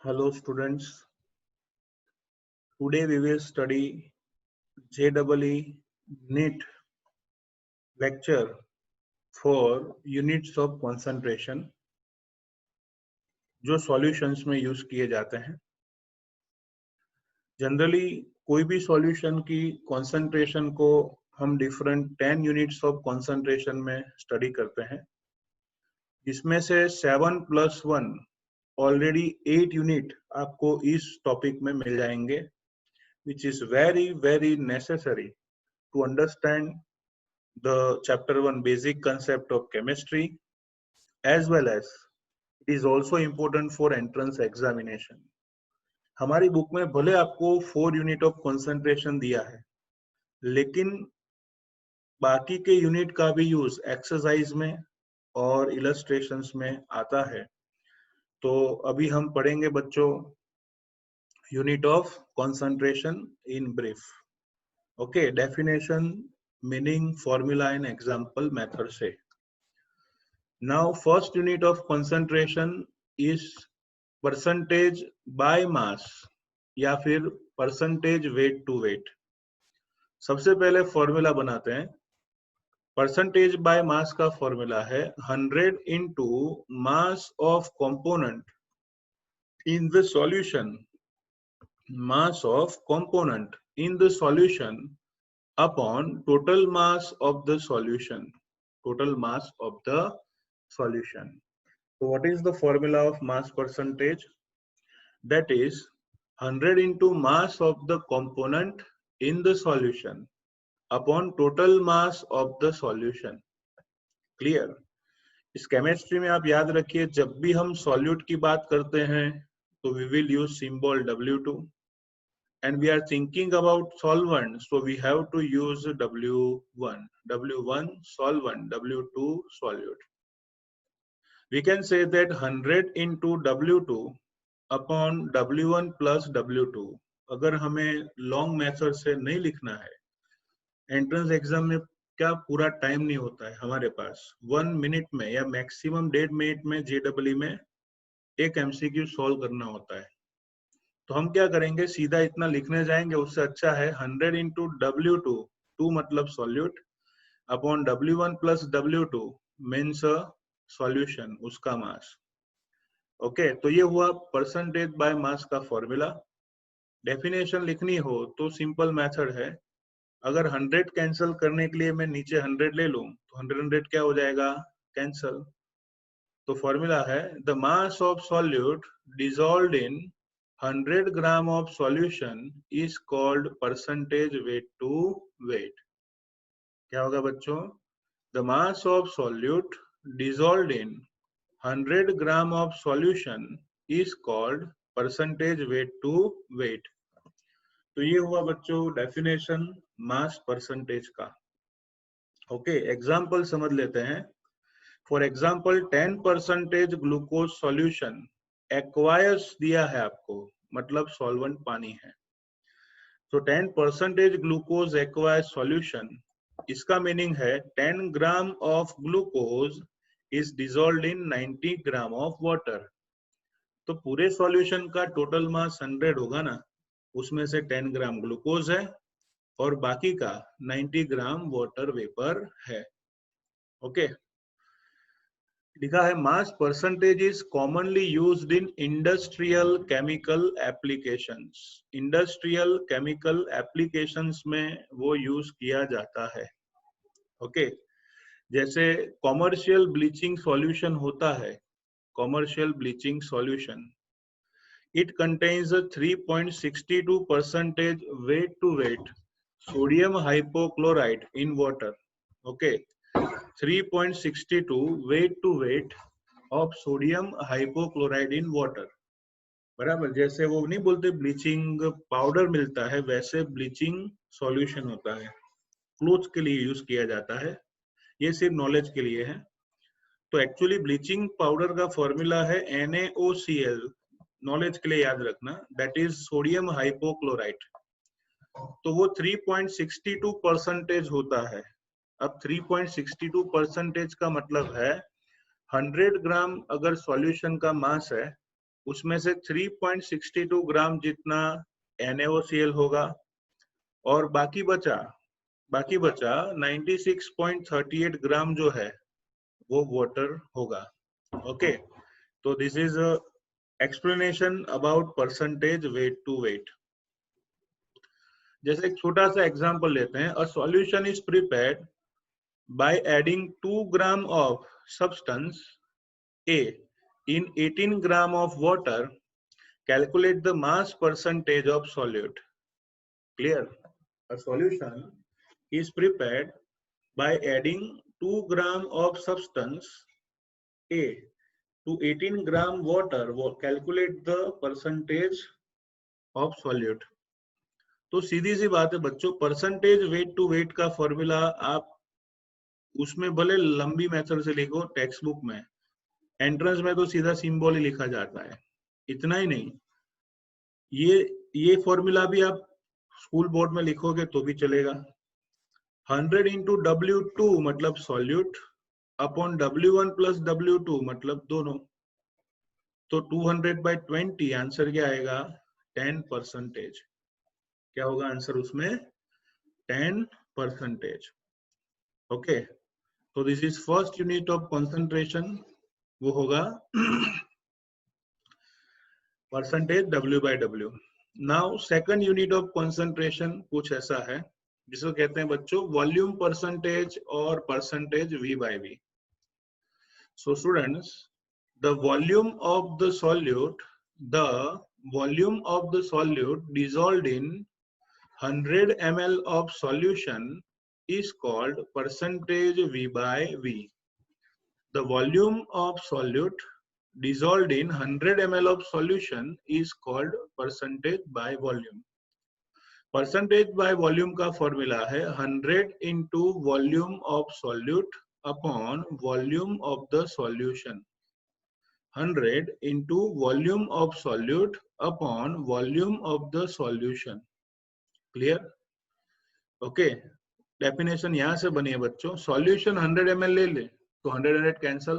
Hello students, today we will study JEE NEET lecture for units of concentration जो solutions में use किए जाते हैं। जनरली कोई भी सॉल्यूशन की कंसंट्रेशन को हम डिफरेंट 10 यूनिट्स ऑफ कंसंट्रेशन में स्टडी करते हैं, जिसमें से 7 + 1 ऑलरेडी 8 यूनिट आपको इस टॉपिक में मिल जाएंगे, which is very necessary to understand the chapter 1 basic concept of chemistry, as well as it is also important for entrance examination. हमारी बुक में भले आपको 4 यूनिट ऑफ कंसंट्रेशन दिया है, लेकिन बाकी के यूनिट का भी यूज एक्सरसाइज में और इलस्ट्रेशंस में आता है। तो अभी हम पढ़ेंगे बच्चों unit of concentration in brief. Okay, definition, meaning, formula and example method से। Now first unit of concentration is percentage by mass या फिर percentage weight to weight। सबसे पहले फॉर्मूला बनाते हैं। परसेंटेज बाय मास का फॉर्मूला है 100 into mass of component in the solution, mass of component in the solution upon total mass of the solution, total mass of the solution. So what is the formula of mass percentage? That is 100 into mass of the component in the solution upon total mass of the solution. Clear? इस chemistry में आप याद रखिए, जब भी हम solute की बात करते हैं तो we will use symbol W2, and we are thinking about solvent, so we have to use W1. W1 solvent, W2 solute. We can say that 100 into W2 upon W1 plus W2। अगर हमें long method से नहीं लिखना है, entrance exam में क्या पूरा time नहीं होता है हमारे पास, 1 मिनट में या मैक्सिमम 1.5 मिनट में JEE में एक MCQ सॉल्व करना होता है। तो हम क्या करेंगे, सीधा इतना लिखने जाएंगे, उससे अच्छा है 100 into W2, 2 मतलब solute, upon W1 plus W2 means solution, उसका मास। ओके, तो ये हुआ परसेंटेज बाय मास का फॉर्मूला। डेफिनेशन लिखनी हो तो सिंपल मेथड है, अगर 100 कैंसिल करने के लिए मैं नीचे 100 ले लूं तो 100 क्या हो जाएगा, कैंसिल। तो फॉर्मूला है the mass of solute dissolved in 100 gram of solution is called percentage weight to weight. क्या होगा बच्चों, the mass of solute dissolved in 100 gram of solution is called percentage weight to weight. तो ये हुआ बच्चों definition mass percentage का। Okay, example समझ लेते हैं। For example 10% glucose solution aqueous दिया है आपको, मतलब सॉल्वेंट पानी है। तो 10% ग्लूकोज एक्वायर्स सॉल्यूशन, इसका मीनिंग है 10 gram of glucose is dissolved in 90 gram of water. तो पूरे सॉल्यूशन का टोटल मास 100 होगा ना, उसमें से 10 ग्राम ग्लूकोज है और बाकी का 90 ग्राम वाटर वेपर है। ओके, लिखा है mass percentage is commonly used in industrial chemical applications. Industrial chemical applications में वो यूज किया जाता है। ओके, जैसे कॉमर्शियल ब्लीचिंग सॉल्यूशन होता है, commercial bleaching solution, it contains 3.62% weight to weight sodium hypochlorite in water. Okay, 3.62 weight to weight of sodium hypochlorite in water, बराबर। जैसे वो नहीं बोलते ब्लीचिंग पाउडर मिलता है, वैसे ब्लीचिंग सॉल्यूशन होता है, क्लोथ्स के लिए यूज किया जाता है। ये सिर्फ नॉलेज के लिए है। तो एक्चुअली ब्लीचिंग पाउडर का फॉर्मूला है NaOCl, नॉलेज के लिए याद रखना, दैट इज सोडियम हाइपोक्लोराइड। तो वो 3.62% होता है। अब 3.62% का मतलब है 100 ग्राम अगर सॉल्यूशन का मास है उसमें से 3.62 ग्राम जितना NaOCl होगा और बाकी बचा 96.38 ग्राम जो है वो वाटर होगा। ओके, तो this is explanation about percentage weight to weight. जैसे एक छोटा सा एग्जांपल लेते हैं। A solution is prepared by adding 2 gram of substance A in 18 gram of water. Calculate the mass percentage of solute. Clear? A solution is prepared by adding 2 gram of substance A to 18 gram water. Calculate the percentage of solute. तो सीधी सी बात है बच्चों, percentage weight to wait का formula आप उसमें भले लंबी method से लिखो टेक्स्ट बुक में, एंट्रेंस में तो सीधा सिंबल ही लिखा जाता है। इतना ही नहीं, ये फॉर्मूला भी आप स्कूल बोर्ड में लिखोगे तो भी चलेगा। 100 इंटू W2 मतलब solute upon W1 plus W2 मतलब दोनों, तो 200/20 आंसर क्या आएगा? 10%। क्या होगा आंसर उसमें? 10%। ओके, तो this is first unit of concentration, वो होगा percentage W/W। Now second unit of concentration कुछ ऐसा है जिसको कहते हैं बच्चों वॉल्यूम परसेंटेज और percentage V/V। So students, the volume of the solute dissolved in 100 ml of solution is called percentage V/V. The volume of solute dissolved in 100 ml of solution is called percentage by volume. Percentage by volume का formula है 100 into volume of solute upon volume of the solution. 100 into volume of solute upon volume of the solution. Clear? Okay, definition यहां से बनी है बच्चों। Solution 100 ml ले ले तो 100 कैंसल,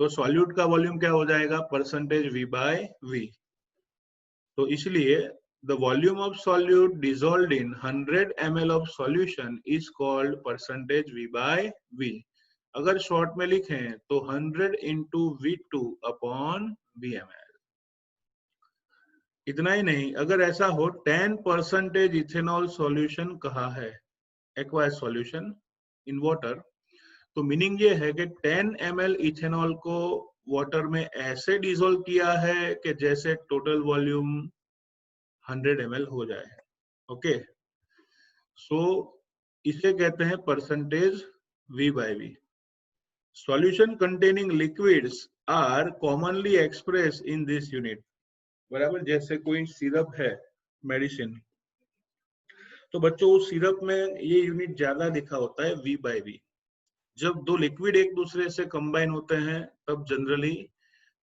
तो सॉल्यूट का वॉल्यूम क्या हो जाएगा? Percentage V/V। तो इसलिए the volume of solute dissolved in 100 ml of solution is called percentage V/V। अगर शॉर्ट में लिखें तो 100 इंटू V2 अपॉन VML। इतना ही नहीं, अगर ऐसा हो 10% इथेनॉल सॉल्यूशन कहा है, एक्वायस सॉल्यूशन इन वाटर, तो मीनिंग ये है कि 10 ml इथेनॉल को वाटर में ऐसे डिसॉल्व किया है कि जैसे टोटल वॉल्यूम 100 ml हो जाए। ओके, सो इसे कहते हैं percentage V/V। Solution containing liquids are commonly express in this unit. बराबर, जैसे कोई सिरप है मेडिसिन, तो बच्चों उस सिरप में ये यूनिट ज्यादा लिखा होता है V/V। जब दो लिक्विड एक दूसरे से कंबाइन होते हैं तब generally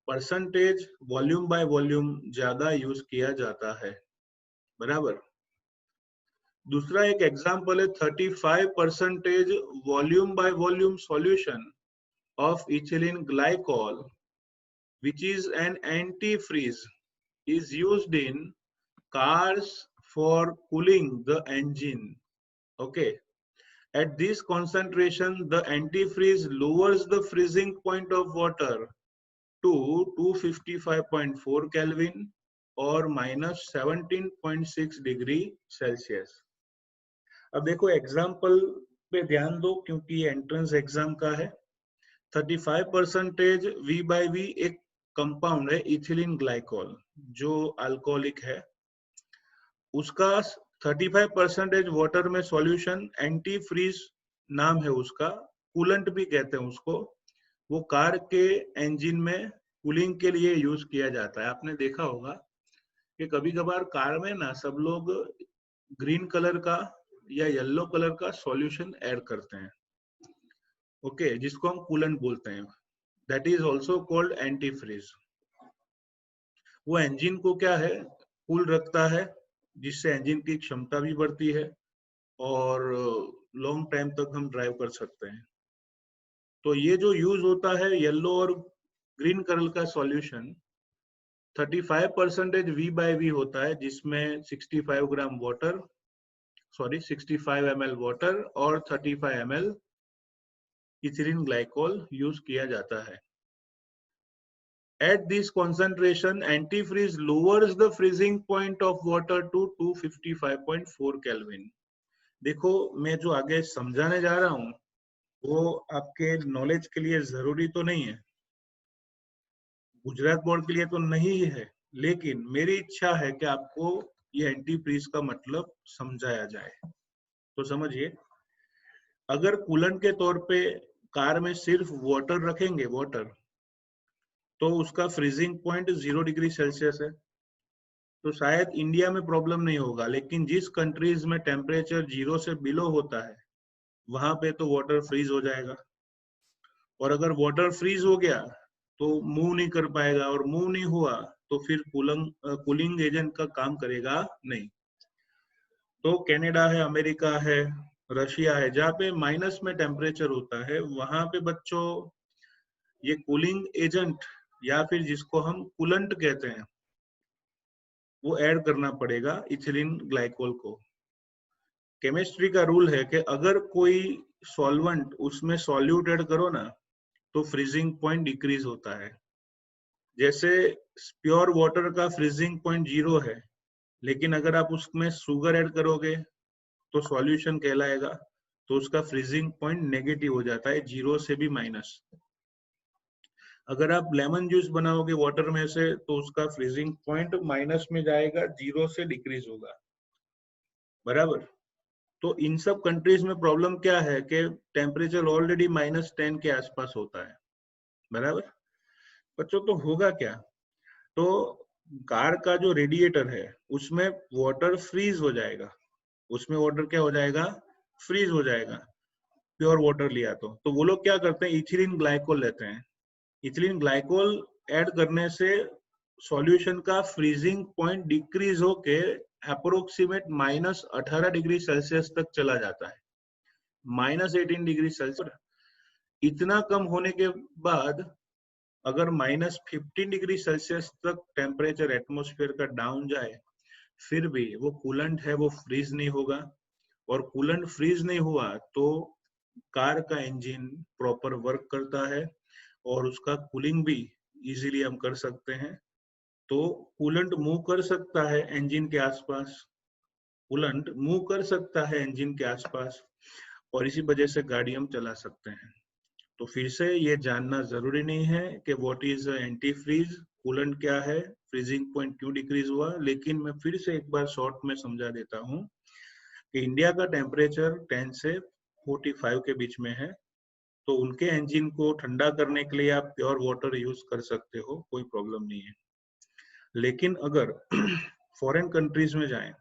percentage volume by volume ज्यादा यूज किया जाता है। बराबर। दूसरा एक एग्जांपल है 35% volume by volume solution of ethylene glycol, which is an antifreeze, is used in cars for cooling the engine. Okay, at this concentration the antifreeze lowers the freezing point of water to 255.4 Kelvin or minus 17.6 degree Celsius. अब देखो example पे ध्यान दो क्योंकि entrance exam का है। 35% V/V एक compound है इथिलीन ग्लाइकोल जो अल्कोहलिक है, उसका 35% वाटर में सॉल्यूशन, एंटी फ्रीज नाम है उसका, कूलेंट भी कहते हैं उसको, वो कार के इंजन में कूलिंग के लिए यूज किया जाता है। आपने देखा होगा कि कभी कभार कार में ना सब लोग ग्रीन कलर का या येलो कलर का सॉल्यूशन ऐड करते हैं। ओके, जिसको हम कूलेंट बोलते हैं, that is also called antifreeze. वो इंजन को क्या है, कूल रखता है, जिससे इंजन की क्षमता भी बढ़ती है और लॉन्ग टाइम तक हम ड्राइव कर सकते हैं। तो ये जो यूज होता है येलो और ग्रीन कलर का सॉल्यूशन, 35% V/V होता है, जिसमें 65 ग्राम वाटर, 65 ml वाटर और 35 ml इथिलीन ग्लाइकोल यूज किया जाता है। At this concentration, antifreeze lowers the freezing point of water to 255.4 Kelvin. देखो, मैं जो आगे समझाने जा रहा हूँ वो आपके नॉलेज के लिए जरूरी तो नहीं है, गुजरात बोर्ड के लिए तो नहीं है, लेकिन मेरी इच्छा है कि आपको ये एंटी फ्रीज का मतलब समझाया जाए। तो समझिए, अगर कूलेंट के तौर पे कार में सिर्फ वाटर रखेंगे, वाटर, तो उसका फ्रीजिंग पॉइंट 0 डिग्री सेल्सियस है, तो शायद इंडिया में प्रॉब्लम नहीं होगा। लेकिन जिस कंट्रीज में टेम्परेचर 0 से बिलो होता है वहां पे तो वाटर फ्रीज हो जाएगा, और अगर वाटर फ्रीज हो गया तो मूव नहीं कर पाएगा, और मूव नहीं हुआ तो फिर कूलिंग एजेंट का काम करेगा नहीं। तो कनाडा है, अमेरिका है, रशिया है, जहाँ पे माइनस में टेम्परेचर होता है, वहां पे बच्चों ये कूलिंग एजेंट या फिर जिसको हम कूलेंट कहते हैं वो ऐड करना पड़ेगा इथिलीन ग्लाइकोल को। केमिस्ट्री का रूल है कि अगर कोई सॉल्वेंट उसमें सॉल्यूट ऐड करो ना तो फ्रीजिंग पॉइंट डिक्रीज होता है। जैसे प्योर वाटर का फ्रीजिंग पॉइंट 0 है, लेकिन अगर आप उसमें शुगर ऐड करोगे तो सॉल्यूशन कहलाएगा, तो उसका फ्रीजिंग पॉइंट नेगेटिव हो जाता है, 0 से भी माइनस। अगर आप लेमन जूस बनाओगे वाटर में से तो उसका फ्रीजिंग पॉइंट माइनस में जाएगा, 0 से डिक्रीज होगा, बराबर। तो इन सब कंट्रीज में प्रॉब्लम क्या है कि टेम्परेचर ऑलरेडी -10 के आसपास होता है, बराबर। बच्चों, तो होगा क्या, तो कार का जो रेडिएटर है उसमें वाटर फ्रीज हो जाएगा, उसमें वाटर क्या हो जाएगा, फ्रीज हो जाएगा, प्योर वाटर लिया तो वो लोग क्या करते हैं, इथिलीन ग्लाइकोल लेते हैं। इथिलीन ग्लाइकोल ऐड करने से सॉल्यूशन का फ्रीजिंग पॉइंट डिक्रीज होके अप्रोक्सीमेट -18 डिग्री सेल्सियस तक चला जाता है, -18 डिग्री सेल्सियस। इतना कम होने के बाद अगर -15 डिग्री सेल्सियस तक टेम्परेचर एटमॉस्फेयर का डाउन जाए, फिर भी वो कूलेंट है वो फ्रीज नहीं होगा, और कूलेंट फ्रीज नहीं हुआ तो कार का इंजन प्रॉपर वर्क करता है और उसका कूलिंग भी इजीली हम कर सकते हैं। तो कूलेंट मूव कर सकता है इंजन के आसपास, कूलेंट मूव कर सकता है इंजन के आसपास, और इसी वजह से गाड़ी हम चला सकते हैं। तो फिर से ये जानना जरूरी नहीं है कि what is antifreeze, coolant क्या है, फ्रीजिंग पॉइंट क्यों डिक्रीज हुआ, लेकिन मैं फिर से एक बार शॉर्ट में समझा देता हूँ कि इंडिया का टेम्परेचर 10 से 45 के बीच में है, तो उनके इंजन को ठंडा करने के लिए आप प्योर वाटर यूज कर सकते हो, कोई प्रॉब्लम नहीं है। लेकिन अगर फॉरेन कंट्रीज में जाएं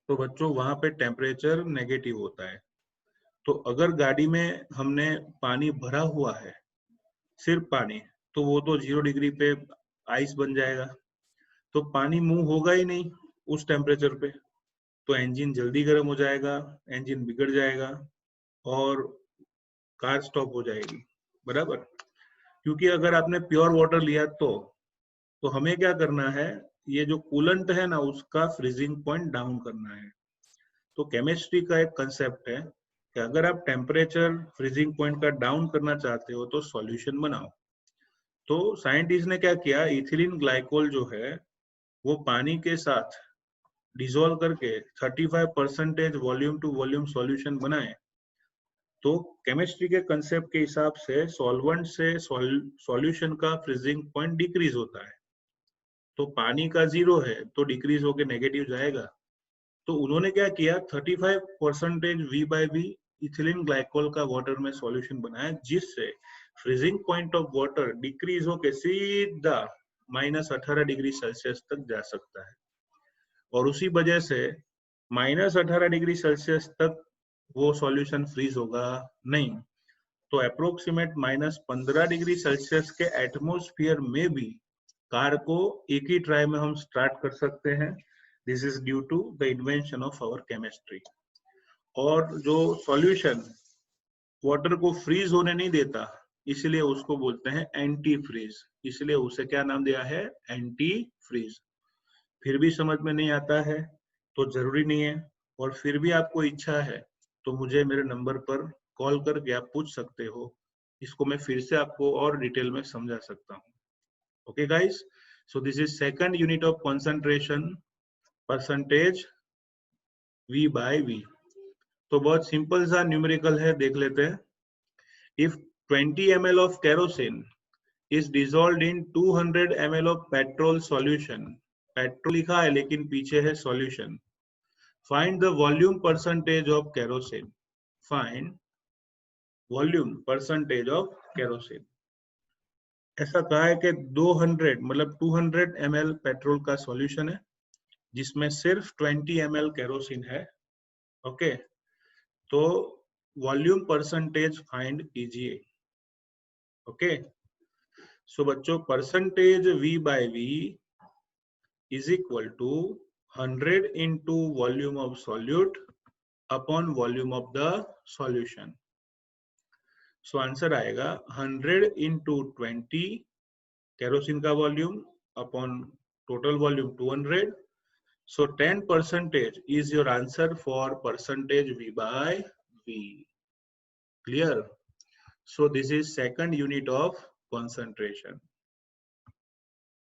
तो बच्चों वहां पे टेम्परेचर नेगेटिव होता है, तो अगर गाड़ी में हमने पानी भरा हुआ है, सिर्फ पानी, तो वो तो 0 डिग्री पे आइस बन जाएगा, तो पानी मूव होगा ही नहीं उस टेम्परेचर पे, तो इंजन जल्दी गर्म हो जाएगा, इंजन बिगड़ जाएगा और कार स्टॉप हो जाएगी, बराबर। क्योंकि अगर आपने प्योर वाटर लिया तो हमें क्या करना है, ये जो कूलेंट है ना उसका फ्रीजिंग पॉइंट डाउन करना है। तो केमिस्ट्री का एक कंसेप्ट है कि अगर आप टेम्परेचर फ्रीजिंग पॉइंट का डाउन करना चाहते हो तो सॉल्यूशन बनाओ। तो साइंटिस्ट ने क्या किया, इथिलीन ग्लाइकोल जो है वो पानी के साथ डिसॉल्व करके 35% वॉल्यूम टू वॉल्यूम सॉल्यूशन बनाए। तो केमिस्ट्री के कंसेप्ट के हिसाब से सॉल्वेंट से सॉल्यूशन का फ्रीजिंग पॉइंट डिक्रीज होता है, तो पानी का 0 है तो डिक्रीज होके नेगेटिव जाएगा। तो उन्होंने क्या किया, 35% V/V इथिलीन ग्लाइकोल का वाटर में सॉल्यूशन बनाया, जिससे freezing point of water decrease होके सीधा -18 डिग्री सेल्सियस तक जा सकता है, और उसी वजह से -18 डिग्री सेल्सियस तक वो सॉल्यूशन फ्रीज होगा नहीं, तो अप्रोक्सीमेट -15 डिग्री सेल्सियस के एटमॉस्फेयर में भी कार को एक ही ट्राई में हम स्टार्ट कर सकते हैं। This is due to the invention of our chemistry. और जो सॉल्यूशन वाटर को फ्रीज होने नहीं देता, इसलिए उसको बोलते हैं एंटी फ्रीज, इसलिए उसे क्या नाम दिया है, एंटी फ्रीज। फिर भी समझ में नहीं आता है तो जरूरी नहीं है, और फिर भी आपको इच्छा है तो मुझे मेरे नंबर पर कॉल करके आप पूछ सकते हो। इसको मैं फिर से आपको और डिटेल में समझा सकता हूँ। Okay guys, so this is second unit of concentration, percentage V by V। तो बहुत सिंपल सा न्यूमेरिकल है, देख लेते हैं। If 20 ml of kerosene is dissolved in 200 ml of petrol solution, petrol लिखा है लेकिन पीछे है solution, find the volume percentage of kerosene, find volume percentage of kerosene. ऐसा कहा है कि 200 मतलब 200 ml पेट्रोल का सॉल्यूशन है जिसमें सिर्फ 20 ml केरोसिन है। ओके, तो वॉल्यूम परसेंटेज फाइंड कीजिए। ओके, सो बच्चों percentage V by V is equal to 100 into volume of solute upon volume of the solution। So answer आएगा 100 into 20 केरोसिन का volume upon total volume 200। So 10% is your answer for percentage V by V। Clear? So this is second unit of concentration।